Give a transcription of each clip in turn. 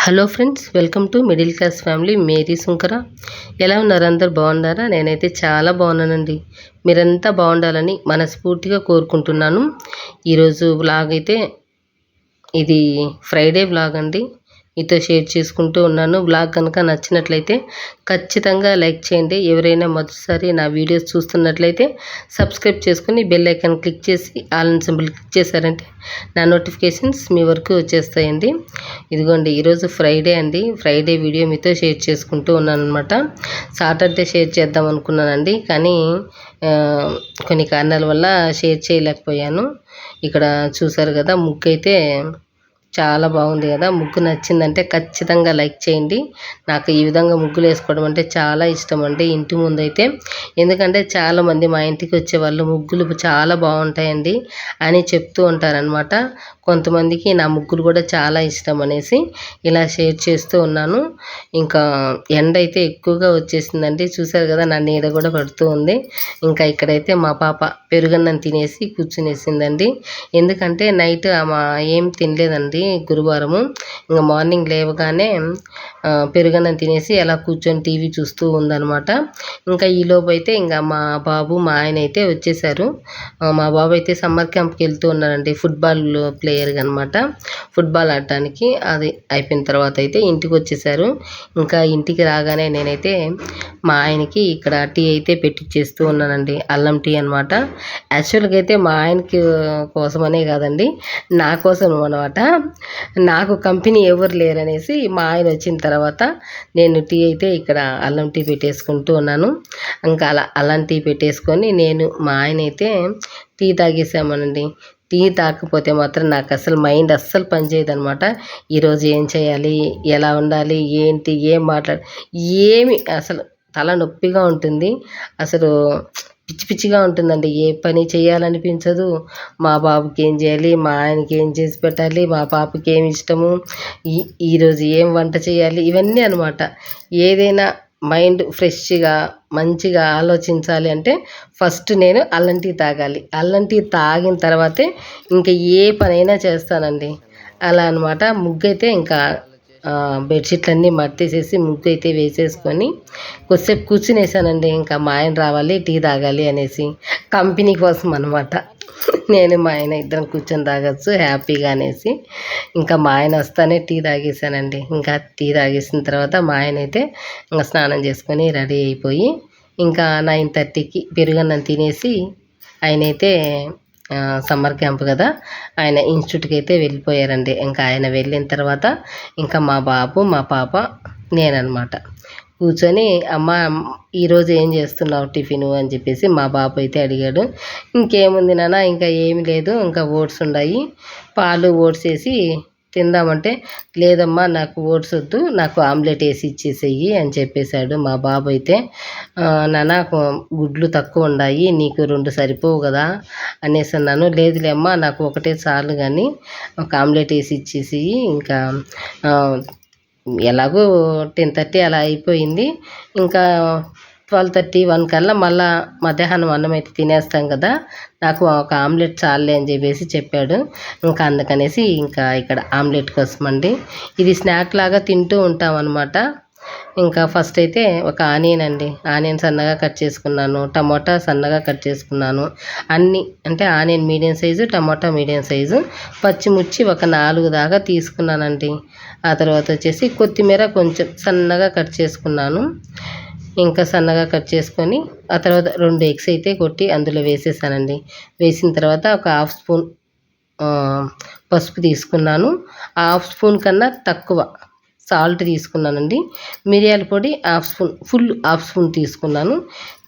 Hello friends, welcome to middle class family. Mary Sunkara. ఎలా ఉన్నారు? అందరు బాగున్నారా? నేనైతే చాలా బాగున్నానండి. మీరంతా బాగుండాలని మనస్ఫూర్తిగా కోరుకుంటున్నాను. ఈరోజు వ్లాగ్ అయితే ఇది ఫ్రైడే వ్లాగ్ అండి. మీతో షేర్ చేసుకుంటూ ఉన్నాను. వ్లాగ్ కనుక నచ్చినట్లయితే ఖచ్చితంగా లైక్ చేయండి. ఎవరైనా మొదటిసారి నా వీడియోస్ చూస్తున్నట్లయితే సబ్స్క్రైబ్ చేసుకుని బెల్ ఐకాన్ క్లిక్ చేసి ఆల్ సింబల్ క్లిక్ చేశారంటే నా నోటిఫికేషన్స్ మీ వరకు వచ్చేస్తాయండి. ఇదిగోండి, ఈరోజు ఫ్రైడే అండి. ఫ్రైడే వీడియో మీతో షేర్ చేసుకుంటూ ఉన్నాను అనమాట. సాటర్డే షేర్ చేద్దాం అనుకున్నానండి, కానీ కొన్ని కారణాల వల్ల షేర్ చేయలేకపోయాను. ఇక్కడ చూసారు కదా, ముగ్గు అయితే చాలా బాగుంది కదా. ముగ్గు నచ్చిందంటే ఖచ్చితంగా లైక్ చేయండి. నాకు ఈ విధంగా ముగ్గులు వేసుకోవడం అంటే చాలా ఇష్టం అండి. ఇంటి ముందు అయితే, ఎందుకంటే చాలామంది మా ఇంటికి వచ్చే వాళ్ళు ముగ్గులు చాలా బాగుంటాయండి అని చెప్తూ ఉంటారనమాట. కొంతమందికి నా ముగ్గులు కూడా చాలా ఇష్టం అనేసి ఇలా షేర్ చేస్తూ ఉన్నాను. ఇంకా ఎండ అయితే ఎక్కువగా వచ్చేసిందండి. చూసారు కదా, నా నీడ కూడా పడుతూ ఉంది. ఇంకా ఇక్కడైతే మా పాప పెరుగన్నం తినేసి కూర్చునేసిందండి. ఎందుకంటే నైట్ ఆమె ఏం తినలేదండి గురువారము. ఇంకా మార్నింగ్ లేవగానే పెరుగన్నం తినేసి అలా కూర్చొని టీవీ చూస్తూ ఉందనమాట. ఇంకా ఈలోపు అయితే ఇంకా మా బాబు మా ఆయన అయితే వచ్చేసారు. మా బాబు అయితే సమ్మర్ క్యాంప్కి వెళ్తూ ఉన్నారండి. ఫుట్బాల్ ప్లేయర్ అనమాట. ఫుట్బాల్ ఆడటానికి. అది అయిపోయిన తర్వాత అయితే ఇంటికి వచ్చేసారు. ఇంకా ఇంటికి రాగానే నేనైతే మా ఆయనకి ఇక్కడ టీ అయితే పెట్టిచ్చేస్తూ ఉన్నానండి. అల్లం టీ అనమాట. యాక్చువల్గా అయితే మా ఆయనకి కోసమనే కాదండి, నా కోసం అనమాట. నాకు కంపెనీ ఎవరు లేరనేసి మా ఆయన వచ్చిన తర్వాత నేను టీ అయితే ఇక్కడ అల్లం టీ పెట్టేసుకుంటూ ఉన్నాను. ఇంకా అల్లం టీ పెట్టేసుకొని నేను మా ఆయన అయితే టీ తాగేసామనండి. టీ తాకపోతే మాత్రం నాకు అసలు మైండ్ అస్సలు పనిచేయదు అనమాట. ఈరోజు ఏం చేయాలి, ఎలా ఉండాలి, ఏంటి, ఏం ఏమి అసలు తల నొప్పిగా ఉంటుంది. అసలు పిచ్చి పిచ్చిగా ఉంటుందండి. ఏ పని చేయాలనిపించదు. మా బాబుకి ఏం చేయాలి, మా ఆయనకి ఏం చేసి పెట్టాలి, మా పాపకి ఏమి ఇష్టము, ఈరోజు ఏం వంట చేయాలి, ఇవన్నీ అనమాట. ఏదైనా మైండ్ ఫ్రెష్గా మంచిగా ఆలోచించాలి అంటే ఫస్ట్ నేను అల్లం టీ తాగాలి. అల్లం టీ తాగిన తర్వాతే ఇంకా ఏ పనైనా చేస్తానండి. అలా అనమాట. ముగ్గు అయితే ఇంకా బెడ్షీట్లన్నీ మర్తేసేసి ముగ్గు అయితే వేసేసుకొని కొద్దిసేపు కూర్చునేసానండి. ఇంకా మా ఆయన రావాలి, టీ తాగాలి అనేసి, కంపెనీ కోసం అనమాట. నేను మా ఆయన ఇద్దరం కూర్చొని తాగొచ్చు హ్యాపీగా అనేసి ఇంకా మా ఆయన వస్తానే టీ తాగేసానండి. ఇంకా టీ తాగేసిన తర్వాత మా ఆయన అయితే ఇంకా స్నానం చేసుకొని రెడీ అయిపోయి ఇంకా 9:30కి పెరుగన్నం తినేసి ఆయనైతే సమ్మర్ క్యాంప్ కదా, ఆయన ఇన్స్టిట్యూట్కి అయితే వెళ్ళిపోయారండి. ఇంకా ఆయన వెళ్ళిన తర్వాత ఇంకా మా బాబు మా పాప నేననమాట కూర్చొని, అమ్మ ఈరోజు ఏం చేస్తున్నావు టిఫిను అని చెప్పేసి మా బాబు అయితే అడిగాడు. ఇంకేముంది నాన్న, ఇంకా ఏమి లేదు, ఇంకా ఓట్స్ ఉన్నాయి, పాలు ఓట్స్ వేసి తిందామంటే, లేదమ్మా నాకు ఓట్స్ వద్దు, నాకు ఆమ్లెట్ వేసి ఇచ్చేసేయి అని చెప్పేశాడు మా బాబు అయితే. నాన్న గుడ్లు తక్కువ ఉన్నాయి, నీకు 2 సరిపోవు కదా అనేసి అన్నాను. లేదులే అమ్మా, నాకు ఒకటే చాలు కానీ ఒక ఆమ్లెట్ వేసి ఇచ్చేసేయి. ఇంకా ఎలాగో 10:30 అలా అయిపోయింది. ఇంకా 12:30, 1 కల్లా మళ్ళా మధ్యాహ్నం అన్నం అయితే తినేస్తాం కదా, నాకు ఒక ఆమ్లెట్ చాలులే అని చెప్పేసి చెప్పాడు. ఇంకా అందుకనేసి ఇంకా ఇక్కడ ఆమ్లెట్ కోసం అండి. ఇది స్నాక్ లాగా తింటూ ఉంటాం అనమాట. ఇంకా ఫస్ట్ అయితే ఒక ఆనియన్ సన్నగా కట్ చేసుకున్నాను, టమోటా సన్నగా కట్ చేసుకున్నాను. అన్నీ అంటే onion medium size, tomato medium size, పచ్చిమిర్చి ఒక 4 దాకా తీసుకున్నానండి. ఆ తర్వాత వచ్చేసి కొత్తిమీర కొంచెం సన్నగా కట్ చేసుకున్నాను. ఇంకా సన్నగా కట్ చేసుకొని ఆ తర్వాత 2 ఎగ్స్ అయితే కొట్టి అందులో వేసేసానండి. వేసిన తర్వాత ఒక 1/2 స్పూన్ పసుపు తీసుకున్నాను. 1/2 స్పూన్ కన్నా తక్కువ సాల్ట్ తీసుకున్నానండి. మిరియాల పొడి 1/2 స్పూన్, ఫుల్ 1/2 స్పూన్ తీసుకున్నాను.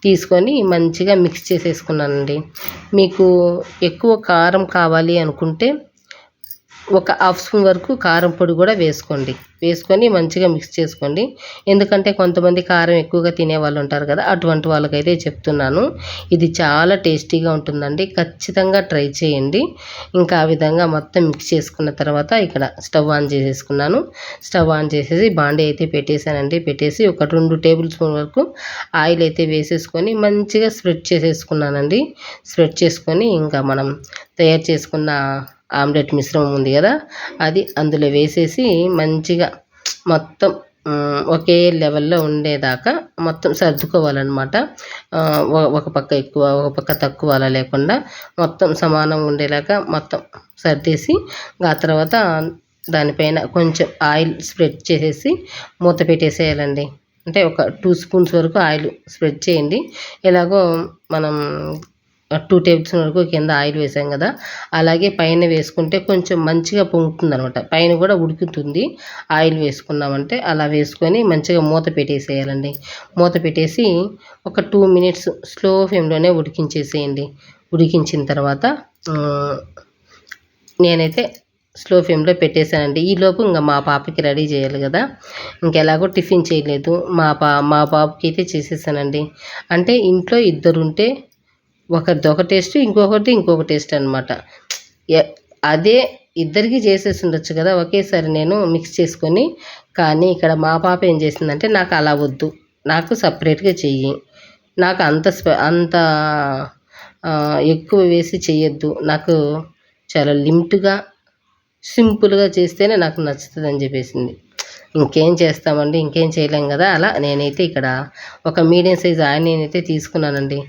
తీసుకొని మంచిగా మిక్స్ చేసేసుకున్నానండి. మీకు ఎక్కువ కారం కావాలి అనుకుంటే ఒక హాఫ్ స్పూన్ వరకు కారం పొడి కూడా వేసుకొని మంచిగా మిక్స్ చేసుకోండి. ఎందుకంటే కొంతమంది కారం ఎక్కువగా తినేవాళ్ళు ఉంటారు కదా, అటువంటి వాళ్ళకైతే చెప్తున్నాను. ఇది చాలా టేస్టీగా ఉంటుందండి, ఖచ్చితంగా ట్రై చేయండి. ఇంకా ఆ విధంగా మొత్తం మిక్స్ చేసుకున్న తర్వాత ఇక్కడ స్టవ్ ఆన్ చేసేసుకున్నాను. స్టవ్ ఆన్ చేసేసి బాండీ అయితే పెట్టేశానండి. పెట్టేసి ఒక 2 టేబుల్ స్పూన్ వరకు ఆయిల్ అయితే వేసేసుకొని మంచిగా స్ప్రెడ్ చేసేసుకున్నానండి. స్ప్రెడ్ చేసుకొని ఇంకా మనం తయారు చేసుకున్న ఆమ్లెట్ మిశ్రమం ఉంది కదా, అది అందులో వేసేసి మంచిగా మొత్తం ఒకే లెవెల్లో ఉండేదాకా మొత్తం సర్దుకోవాలన్నమాట. ఒక పక్క ఎక్కువ ఒక పక్క తక్కువ అలా లేకుండా మొత్తం సమానంగా ఉండేలాగా మొత్తం సర్దేసి ఆ తర్వాత దానిపైన కొంచెం ఆయిల్ స్ప్రెడ్ చేసేసి మూత పెట్టేసేయాలండి. అంటే ఒక 2 స్పూన్స్ వరకు ఆయిల్ స్ప్రెడ్ చేయండి. ఎలాగో మనం 2 టేబుల్ స్పూన్ వరకు కింద ఆయిల్ వేసాం కదా, అలాగే పైన వేసుకుంటే కొంచెం మంచిగా పొంగుతుంది అనమాట. పైన కూడా ఉడుకుతుంది ఆయిల్ వేసుకున్నామంటే. అలా వేసుకొని మంచిగా మూత పెట్టేసేయాలండి. మూత పెట్టేసి ఒక 2 మినిట్స్ స్లో ఫ్లేమ్లోనే ఉడికించేసేయండి. ఉడికించిన తర్వాత నేనైతే స్లో ఫ్లేమ్లో పెట్టేశానండి. ఈలోపు ఇంకా మా పాపకి రెడీ చేయాలి కదా, ఇంకెలాగో టిఫిన్ చేయలేదు. మా బాబుకి అయితే చేసేసానండి. అంటే ఇంట్లో ఇద్దరుంటే ఒకరిది ఒక టేస్ట్, ఇంకొక టేస్ట్ అనమాట. అదే ఇద్దరికి చేసేసి ఉండొచ్చు కదా ఒకేసారి నేను మిక్స్ చేసుకొని. కానీ ఇక్కడ మా పాప ఏం చేసిందంటే, నాకు అలా వద్దు, నాకు సపరేట్గా చెయ్యి, నాకు అంత ఎక్కువ వేసి చెయ్యొద్దు, నాకు చాలా లిమిట్గా సింపుల్గా చేస్తేనే నాకు నచ్చుతుంది అని చెప్పేసింది. ఇంకేం చేస్తామండి, ఇంకేం చేయలేం కదా. అలా నేనైతే ఇక్కడ ఒక మీడియం సైజ్ ఆనియన్ అయితే తీసుకున్నానండి.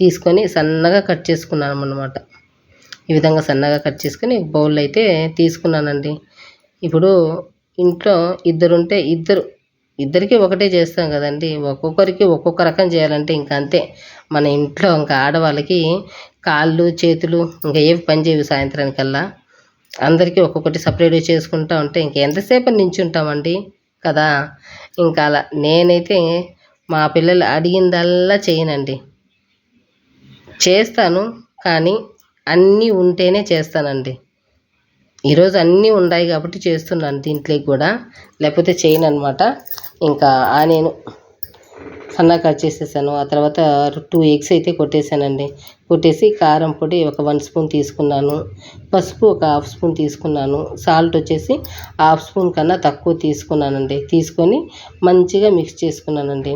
తీసుకొని సన్నగా కట్ చేసుకున్నాను అన్నమాట. ఈ విధంగా సన్నగా కట్ చేసుకొని బౌల్ అయితే తీసుకున్నానండి. ఇప్పుడు ఇంట్లో ఇద్దరుంటే ఇద్దరికి ఒకటే చేస్తాం కదండి. ఒక్కొక్కరికి ఒక్కొక్క రకం చేయాలంటే ఇంకా అంతే. మన ఇంట్లో ఇంకా ఆడవాళ్ళకి కాళ్ళు చేతులు ఇంకా ఏవి పని చేయవు సాయంత్రానికల్లా. అందరికీ ఒక్కొక్కటి సపరేట్గా చేసుకుంటూ ఉంటే ఇంకెంతసేపు నించుంటామండి కదా. ఇంకా అలా నేనైతే మా పిల్లలు అడిగిందల్లా చేయనండి. చేస్తాను కానీ అన్నీ ఉంటేనే చేస్తానండి. ఈరోజు అన్నీ ఉన్నాయి కాబట్టి చేస్తున్నాను దీంట్లోకి కూడా, లేకపోతే చేయను అనమాట. ఇంకా నేను సన్నగా కట్ చేసేసాను. ఆ తర్వాత 2 ఎగ్స్ అయితే కొట్టేశానండి. కొట్టేసి కారం పొడి ఒక 1 స్పూన్ తీసుకున్నాను. పసుపు ఒక హాఫ్ స్పూన్ తీసుకున్నాను. సాల్ట్ వచ్చేసి హాఫ్ స్పూన్ కన్నా తక్కువ తీసుకున్నానండి. తీసుకొని మంచిగా మిక్స్ చేసుకున్నానండి.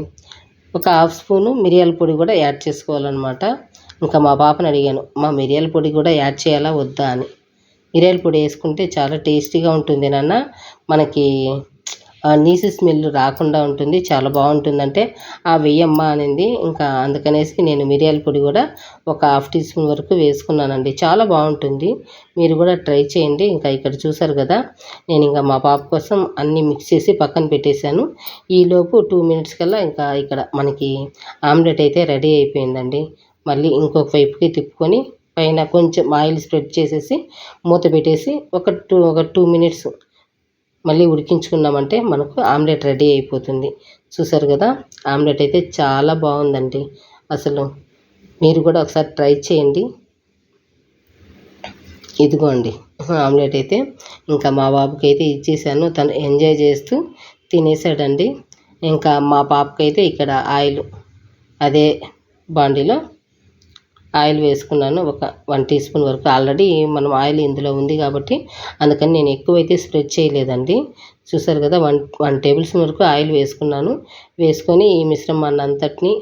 ఒక హాఫ్ స్పూను మిరియాల పొడి కూడా యాడ్ చేసుకోవాలన్నమాట. ఇంకా మా పాపని అడిగాను, మా మిరియాల పొడి కూడా యాడ్ చేయాలా వద్దా అని. మిరియాల పొడి వేసుకుంటే చాలా టేస్టీగా ఉంటుంది నాన్న, మనకి నీసు స్మెల్ రాకుండా ఉంటుంది, చాలా బాగుంటుందంటే ఆ వెయ్యమ్మ అనింది. ఇంకా అందుకనేసి నేను మిరియాల పొడి కూడా ఒక హాఫ్ టీ స్పూన్ వరకు వేసుకున్నానండి. చాలా బాగుంటుంది, మీరు కూడా ట్రై చేయండి. ఇంకా ఇక్కడ చూసారు కదా, నేను ఇంకా మా పాప కోసం అన్నీ మిక్స్ చేసి పక్కన పెట్టేశాను. ఈలోపు 2 మినిట్స్ కల్లా ఇంకా ఇక్కడ మనకి ఆమ్లెట్ అయితే రెడీ అయిపోయిందండి. మళ్ళీ ఇంకొక వైపుకి తిప్పుకొని పైన కొంచెం ఆయిల్ స్ప్రెడ్ చేసేసి మూత పెట్టేసి ఒక 2 మినిట్స్ మళ్ళీ ఉడికించుకున్నామంటే మనకు ఆమ్లెట్ రెడీ అయిపోతుంది. చూసారు కదా, ఆమ్లెట్ అయితే చాలా బాగుందండి. అసలు మీరు కూడా ఒకసారి ట్రై చేయండి. ఇదిగోండి ఆమ్లెట్ అయితే ఇంకా మా బాబుకి అయితే ఇచ్చేసాను. తను ఎంజాయ్ చేస్తూ తినేసాడండి. ఇంకా మా పాపకైతే ఇక్కడ ఆయిల్ అదే బాండీలో ఆయిల్ వేసుకున్నాను. ఒక 1 టీ స్పూన్ వరకు. ఆల్రెడీ మనం ఆయిల్ ఇందులో ఉంది కాబట్టి అందుకని నేను ఎక్కువైతే స్ప్రెడ్ చేయలేదండి. చూసారు కదా, 1 టేబుల్ స్పూన్ వరకు ఆయిల్ వేసుకున్నాను. వేసుకొని ఈ మిశ్రమాన్ని అంతటిని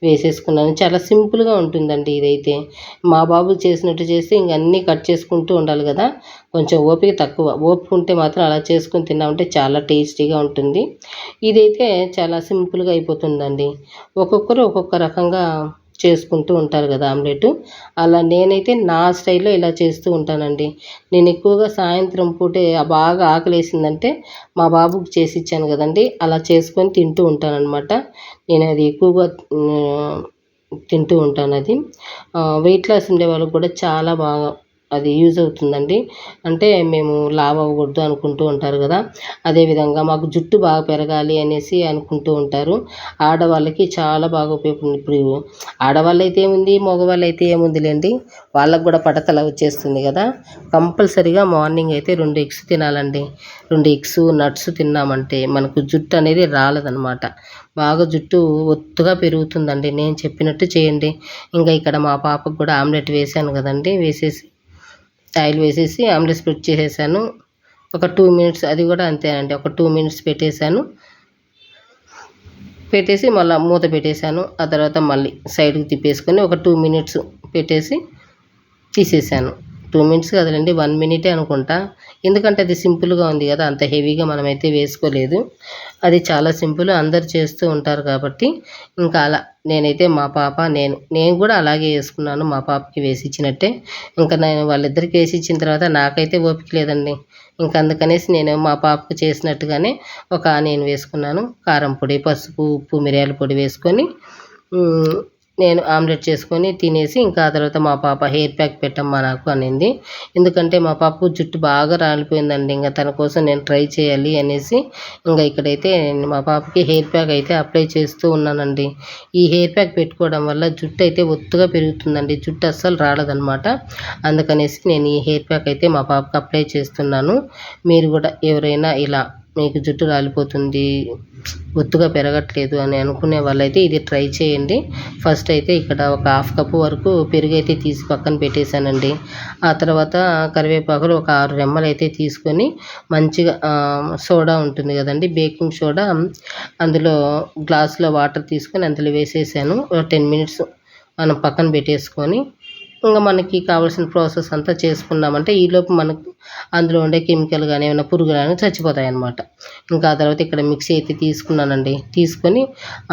వేసేసుకున్నాను. చాలా సింపుల్గా ఉంటుందండి ఇదైతే. మా బాబు చేసినట్టు చేస్తే ఇంక అన్నీ కట్ చేసుకుంటూ ఉండాలి కదా, కొంచెం ఓపిక తక్కువ. ఓపిక ఉంటే మాత్రం అలా చేసుకుని తిన్నామంటే చాలా టేస్టీగా ఉంటుంది. ఇదైతే చాలా సింపుల్గా అయిపోతుందండి. ఒక్కొక్కరు ఒక్కొక్క రకంగా చేసుకుంటూ ఉంటారు కదా ఆమ్లెట్. అలా నేనైతే నా స్టైల్లో ఇలా చేస్తూ ఉంటానండి. నేను ఎక్కువగా సాయంత్రం పూటే బాగా ఆకలేసిందంటే మా బాబుకి చేసి ఇచ్చాను కదండి, అలా చేసుకొని తింటూ ఉంటానన్నమాట. నేను అది ఎక్కువగా తింటూ ఉంటాను. అది వెయిట్ లాస్ ఉండే వాళ్ళకి కూడా చాలా బాగా అది యూజ్ అవుతుందండి. అంటే మేము లావు అవ్వకూడదు అనుకుంటూ ఉంటారు కదా, అదేవిధంగా మాకు జుట్టు బాగా పెరగాలి అనేసి అనుకుంటూ ఉంటారు. ఆడవాళ్ళకి చాలా బాగా ఉపయోగపడుతుంది. ఇప్పుడు ఆడవాళ్ళైతే ఏముంది, మగవాళ్ళైతే ఏముందిలేండి, వాళ్ళకు కూడా పడతల వచ్చేస్తుంది కదా. కంపల్సరీగా మార్నింగ్ అయితే 2 ఎగ్స్ తినాలండి. 2 ఎగ్స్ నట్స్ తిన్నామంటే మనకు జుట్టు అనేది రాలదనమాట. బాగా జుట్టు ఒత్తుగా పెరుగుతుందండి. నేను చెప్పినట్టు చేయండి. ఇంకా ఇక్కడ మా పాపకు కూడా ఆమ్లెట్ వేసాను కదండి, వేసేసి ఆయిల్ వేసేసి ఆమ్లెట్ స్ప్లిట్ చేసేసాను. ఒక 2 మినిట్స్, అది కూడా అంతేనండి, ఒక 2 మినిట్స్ పెట్టేసి మళ్ళీ మూత పెట్టేశాను. ఆ తర్వాత మళ్ళీ సైడ్కి తిప్పేసుకొని ఒక 2 మినిట్స్ పెట్టేసి తీసేసాను. 2 మినిట్స్ కదండి, 1 మినిటే అనుకుంటా. ఎందుకంటే అది సింపుల్గా ఉంది కదా, అంత హెవీగా మనమైతే వేసుకోలేదు. అది చాలా సింపుల్, అందరు చేస్తూ ఉంటారు కాబట్టి ఇంకా అలా నేనైతే మా పాప నేను కూడా అలాగే వేసుకున్నాను, మా పాపకి వేసి ఇచ్చినట్టే. ఇంకా నేను వాళ్ళిద్దరికి వేసి ఇచ్చిన తర్వాత నాకైతే ఓపిక లేదండి. ఇంకా అందుకనేసి నేను మా పాపకు చేసినట్టుగానే ఒక ఆనియన్ వేసుకున్నాను, కారం పొడి, పసుపు, ఉప్పు, మిరియాల పొడి వేసుకొని నేను ఆమ్లెట్ చేసుకొని తినేసి, ఇంకా ఆ తర్వాత మా పాప హెయిర్ ప్యాక్ పెట్టమ్మా నాకు అనింది. ఎందుకంటే మా పాపకు జుట్టు బాగా రాలిపోయిందండి. ఇంకా తన కోసం నేను ట్రై చేయాలి అనేసి ఇంకా ఇక్కడైతే మా పాపకి హెయిర్ ప్యాక్ అయితే అప్లై చేస్తూ ఉన్నానండి. ఈ హెయిర్ ప్యాక్ పెట్టుకోవడం వల్ల జుట్టు అయితే ఒత్తుగా పెరుగుతుందండి, జుట్టు అస్సలు రాలదనమాట. అందుకనేసి నేను ఈ హెయిర్ ప్యాక్ అయితే మా పాపకు అప్లై చేస్తున్నాను. మీరు కూడా ఎవరైనా ఇలా మీకు జుట్టు రాలిపోతుంది, ఒత్తుగా పెరగట్లేదు అని అనుకునే వాళ్ళైతే ఇది ట్రై చేయండి. ఫస్ట్ అయితే ఇక్కడ ఒక 1/2 కప్పు వరకు పెరుగు అయితే తీసి పక్కన పెట్టేశానండి. ఆ తర్వాత కరివేపాకులు ఒక 6 రెమ్మలు అయితే తీసుకొని మంచిగా సోడా ఉంటుంది కదండి, బేకింగ్ సోడా, అందులో గ్లాసులో వాటర్ తీసుకొని అందులో వేసేసాను. 10 మినిట్స్ మనం పక్కన పెట్టేసుకొని ఇంకా మనకి కావాల్సిన ప్రాసెస్ అంతా చేసుకున్నామంటే ఈలోపు మనకు అందులో ఉండే కెమికల్ కానీ ఏమైనా పురుగులు కానీ చచ్చిపోతాయి అన్నమాట. ఇంకా ఆ తర్వాత ఇక్కడ మిక్సీ అయితే తీసుకున్నానండి. తీసుకొని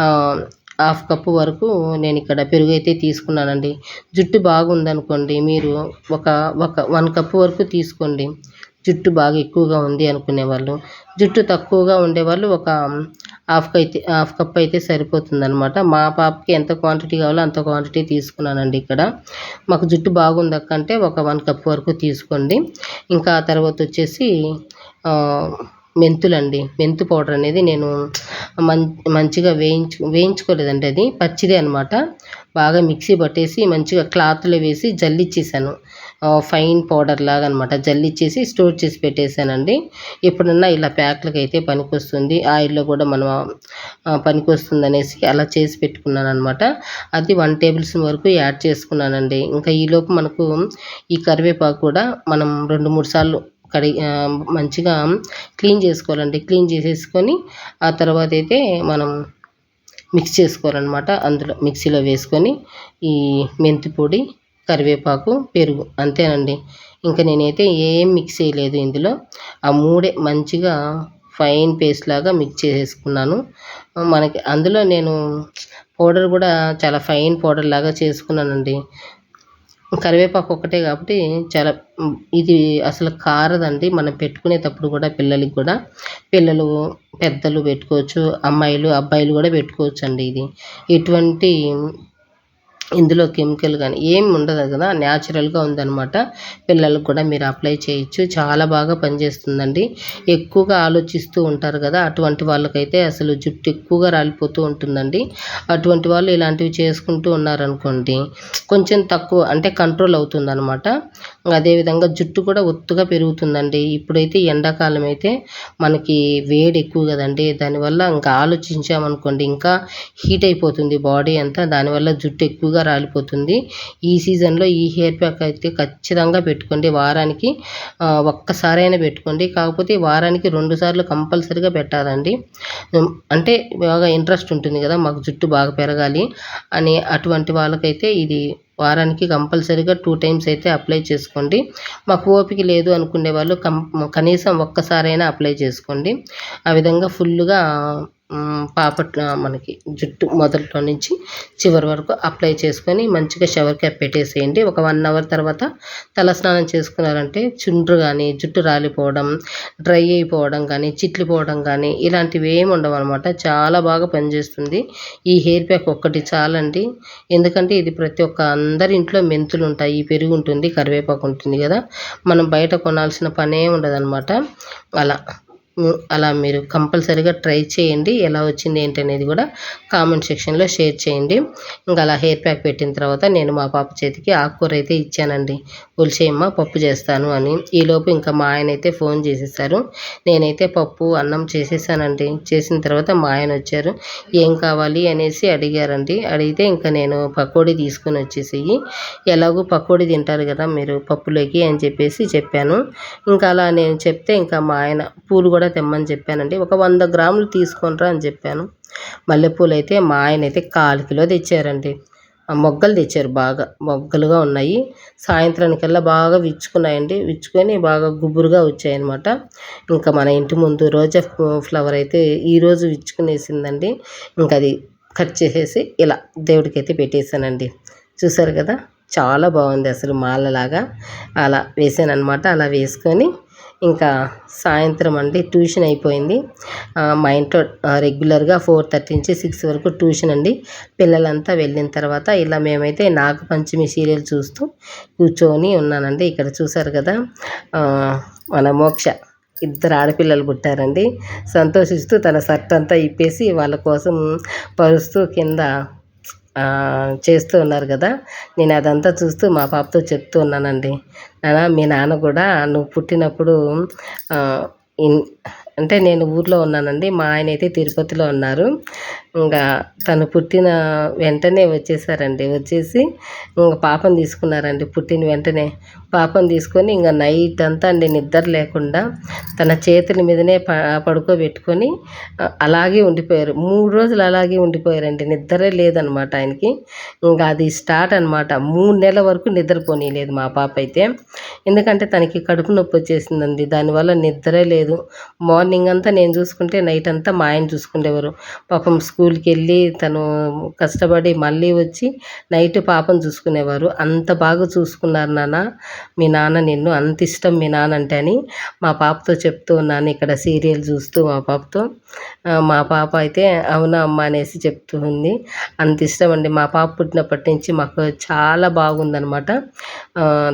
1/2 కప్పు వరకు నేను ఇక్కడ పెరుగు అయితే తీసుకున్నానండి. జుట్టు బాగుందనుకోండి మీరు ఒక ఒక 1 కప్పు వరకు తీసుకోండి, జుట్టు బాగా ఎక్కువగా ఉంది అనుకునేవాళ్ళు. జుట్టు తక్కువగా ఉండేవాళ్ళు ఒక 1/2 కప్ అయితే సరిపోతుందనమాట. మా పాపకి ఎంత క్వాంటిటీ కావాలో అంత క్వాంటిటీ తీసుకున్నానండి ఇక్కడ. మాకు జుట్టు బాగుందక్క అంటే ఒక 1 కప్ వరకు తీసుకోండి. ఇంకా ఆ తర్వాత వచ్చేసి మెంతులండి. మెంతు పౌడర్ అనేది నేను మంచిగా వేయించుకోలేదండి, అది పచ్చిదే అనమాట. బాగా మిక్సీ పట్టేసి మంచిగా క్లాత్లో వేసి జల్లిచ్చేసాను, ఫైన్ పౌడర్ లాగా అనమాట. జల్లిచ్చేసి స్టోర్ చేసి పెట్టేశానండి. ఎప్పుడన్నా ఇలా ప్యాక్లకి అయితే పనికొస్తుంది, ఆయిల్లో కూడా మనం పనికొస్తుంది అనేసి అలా చేసి పెట్టుకున్నాను అనమాట. అది 1 టేబుల్ స్పూన్ వరకు యాడ్ చేసుకున్నానండి. ఇంకా ఈలోపు మనకు ఈ కరివేపాకు కూడా మనం 2-3 సార్లు మంచిగా క్లీన్ చేసుకోవాలండి. క్లీన్ చేసేసుకొని ఆ తర్వాత అయితే మనం మిక్స్ చేసుకోవాలన్నమాట. అందులో మిక్సీలో వేసుకొని ఈ మెంతి పొడి, కరివేపాకు, పెరుగు అంతేనండి. ఇంకా నేనైతే ఏం మిక్స్ చేయలేదు ఇందులో. ఆ 3 మంచిగా ఫైన్ పేస్ట్ లాగా మిక్స్ చేసేసుకున్నాను. మనకి అందులో నేను పౌడర్ కూడా చాలా ఫైన్ పౌడర్ లాగా చేసుకున్నానండి. కరివేపాకు ఒక్కటే కాబట్టి చాలా ఇది అసలు కారదండి. మనం పెట్టుకునేటప్పుడు కూడా పిల్లలకి కూడా, పిల్లలు పెద్దలు పెట్టుకోవచ్చు, అమ్మాయిలు అబ్బాయిలు కూడా పెట్టుకోవచ్చండి. ఇది ఎటువంటి ఇందులో కెమికల్ కానీ ఏమి ఉండదు కదా, న్యాచురల్గా ఉందన్నమాట. పిల్లలకు కూడా మీరు అప్లై చేయొచ్చు, చాలా బాగా పనిచేస్తుందండి. ఎక్కువగా ఆలోచిస్తూ ఉంటారు కదా, అటువంటి వాళ్ళకైతే అసలు జుట్టు ఎక్కువగా రాలిపోతూ ఉంటుందండి. అటువంటి వాళ్ళు ఇలాంటివి చేసుకుంటూ ఉన్నారనుకోండి కొంచెం తక్కువ అంటే కంట్రోల్ అవుతుందన్నమాట. అదేవిధంగా జుట్టు కూడా ఒత్తుగా పెరుగుతుందండి. ఇప్పుడైతే ఎండాకాలం అయితే మనకి వేడి ఎక్కువ కదండి, దానివల్ల ఇంకా ఆలోచించామనుకోండి ఇంకా హీట్ అయిపోతుంది బాడీ అంతా, దానివల్ల జుట్టు ఎక్కువగా రాలిపోతుంది. ఈ సీజన్లో ఈ హెయిర్ ప్యాక్ అయితే ఖచ్చితంగా పెట్టుకోండి. వారానికి ఒక్కసారైనా పెట్టుకోండి, కాకపోతే వారానికి 2 సార్లు కంపల్సరీగా పెట్టాలండి. అంటే బాగా ఇంట్రెస్ట్ ఉంటుంది కదా మాకు జుట్టు బాగా పెరగాలి అని, అటువంటి వాళ్ళకైతే ఇది వారానికి కంపల్సరీగా 2 టైమ్స్ అయితే అప్లై చేసుకోండి. మాకు ఓపిక లేదు అనుకునే వాళ్ళు కనీసం ఒక్కసారైనా అప్లై చేసుకోండి. ఆ విధంగా ఫుల్గా మనకి జుట్టు మొదట్లో నుంచి చివరి వరకు అప్లై చేసుకొని మంచిగా షవర్ క్యాప్ పెట్టేసేయండి. ఒక 1 అవర్ తర్వాత తలస్నానం చేసుకున్నారంటే చుండ్రు కానీ, జుట్టు రాలిపోవడం, డ్రై అయిపోవడం కానీ, చిట్లిపోవడం కానీ ఇలాంటివి ఏమి ఉండవన్నమాట. చాలా బాగా పనిచేస్తుంది. ఈ హెయిర్ ప్యాక్ ఒక్కటి చాలండి. ఎందుకంటే ఇది ప్రతి ఒక్క అందరి ఇంట్లో మెంతులు ఉంటాయి, పెరుగు ఉంటుంది, కరివేపాకు ఉంటుంది కదా. మనం బయట కొనాల్సిన పనే ఉండదన్నమాట. అలా మీరు కంపల్సరీగా ట్రై చేయండి. ఎలా వచ్చింది ఏంటనేది కూడా కామెంట్ సెక్షన్లో షేర్ చేయండి. ఇంకా అలా హెయిర్ ప్యాక్ పెట్టిన తర్వాత నేను మా పాప చేతికి ఆకుకూర అయితే ఇచ్చానండి. ఒలిచేయమ్మ పప్పు చేస్తాను అని. ఈలోపు ఇంకా మా ఆయన అయితే ఫోన్ చేసేసారు. నేనైతే పప్పు అన్నం చేసేసానండి. చేసిన తర్వాత మా ఆయన వచ్చారు. ఏం కావాలి అనేసి అడిగారండి. అడిగితే ఇంకా నేను పకోడీ తీసుకొని వచ్చేసేయి, ఎలాగో పకోడీ తింటారు కదా మీరు పప్పులోకి అని చెప్పాను. ఇంకా అలా నేను చెప్తే ఇంకా మా ఆయన పూలు కూడా తెమ్మని చెప్పానండి. ఒక 100 గ్రాములు తీసుకొనిరా అని చెప్పాను. మల్లెపూలు అయితే మా ఆయన అయితే 1/4 కిలో తెచ్చారండి. మొగ్గలు తెచ్చారు, బాగా మొగ్గలుగా ఉన్నాయి. సాయంత్రానికల్లా బాగా విచ్చుకున్నాయండి. విచ్చుకొని బాగా గుబురుగా వచ్చాయన్నమాట. ఇంకా మన ఇంటి ముందు రోజా ఫ్లవర్ అయితే ఈరోజు విచ్చుకునేసిందండి. ఇంకా అది కట్ చేసేసి ఇలా దేవుడికైతే పెట్టేశానండి. చూసారు కదా, చాలా బాగుంది అసలు మాలలాగా. అలా వేసాను అనమాట. అలా వేసుకొని ఇంకా సాయంత్రం అండి ట్యూషన్ అయిపోయింది. మా ఇంట్లో రెగ్యులర్గా 4:30 నుంచి 6 వరకు ట్యూషన్ అండి. పిల్లలంతా వెళ్ళిన తర్వాత ఇలా మేమైతే నాగపంచమి సీరియల్ చూస్తూ కూర్చొని ఉన్నానండి. ఇక్కడ చూసారు కదా, మన మోక్ష 2 ఆడపిల్లలు పుట్టారండి. సంతోషిస్తూ తన షర్ట్ అంతా ఇప్పేసి వాళ్ళ కోసం పరుస్తూ కింద చేస్తూ ఉన్నారు కదా. నేను అదంతా చూస్తూ మా పాపతో చెప్తూ ఉన్నానండి. మీ నాన్న కూడా నువ్వు పుట్టినప్పుడు అంటే నేను ఊర్లో ఉన్నానండి. మా ఆయన అయితే తిరుపతిలో ఉన్నారు. ఇంకా తను పుట్టిన వెంటనే వచ్చేసారండి. వచ్చేసి ఇంకా పాపను తీసుకున్నారండి. పుట్టిన వెంటనే పాపను తీసుకొని ఇంకా నైట్ అంతా అండి నిద్ర లేకుండా తన చేతుల మీదనే పడుకోబెట్టుకొని అలాగే ఉండిపోయారు. 3 రోజులు అలాగే ఉండిపోయారండి. నిద్రే లేదనమాట ఆయనకి. ఇంకా అది స్టార్ట్ అనమాట. 3 నెలల వరకు నిద్రపోనీయలేదు మా పాప అయితే. ఎందుకంటే తనకి కడుపు నొప్పి వచ్చేసిందండి. దానివల్ల నిద్రే లేదు. మార్నింగ్ అంతా నేను చూసుకుంటే నైట్ అంతా మా ఆయన చూసుకునేవారు. పాపం స్కూల్కి వెళ్ళి తను కష్టపడి మళ్ళీ వచ్చి నైట్ పాపను చూసుకునేవారు. అంత బాగా చూసుకున్నారు నాన్న, మీ నాన్న నిన్ను, అంత ఇష్టం మీ నాన్న అంటే అని మా పాపతో చెప్తూ ఉన్నాను ఇక్కడ సీరియల్ చూస్తూ మా పాపతో. మా పాప అయితే అవునా అమ్మ అనేసి చెప్తూ ఉంది. అంత ఇష్టం అండి. మా పాప పుట్టినప్పటి నుంచి మాకు చాలా బాగుందనమాట.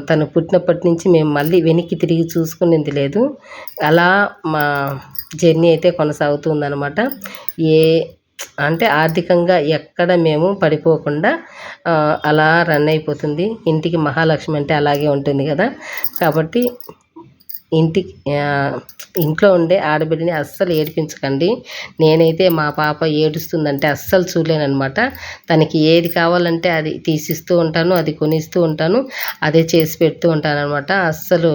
తను పుట్టినప్పటి నుంచి మేము మళ్ళీ వెనక్కి తిరిగి చూసుకునేది లేదు. అలా మా జర్నీ అయితే కొనసాగుతుందనమాట. అంటే ఆర్థికంగా ఎక్కడ మేము పడిపోకుండా అలా రన్ అయిపోతుంది. ఇంటికి మహాలక్ష్మి అంటే అలాగే ఉంటుంది కదా. కాబట్టి ఇంట్లో ఉండే ఆడబిడ్డని అస్సలు ఏడిపించకండి. నేనైతే మా పాప ఏడుస్తుందంటే అస్సలు చూడలేనమాట. తనకి ఏది కావాలంటే అది తీసిస్తూ ఉంటాను, అది కొనిస్తూ ఉంటాను, అదే చేసి పెడుతూ ఉంటాను అనమాట. అస్సలు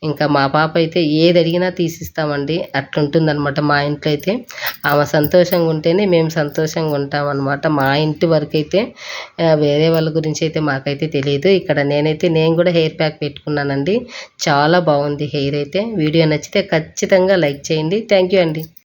ఇంకా మా పాప అయితే ఏది అడిగినా తీసిస్తామండి. అట్లుంటుందన్నమాట మా ఇంట్లో అయితే. ఆమె సంతోషంగా ఉంటేనే మేము సంతోషంగా ఉంటామన్నమాట. మా ఇంటి వరకు అయితే వేరే వాళ్ళ గురించి అయితే మాకైతే తెలియదు. ఇక్కడ నేను కూడా హెయిర్ ప్యాక్ పెట్టుకున్నానండి. చాలా బాగుంది హెయిర్ అయితే. వీడియో నచ్చితే ఖచ్చితంగా లైక్ చేయండి. థ్యాంక్ యూ అండి.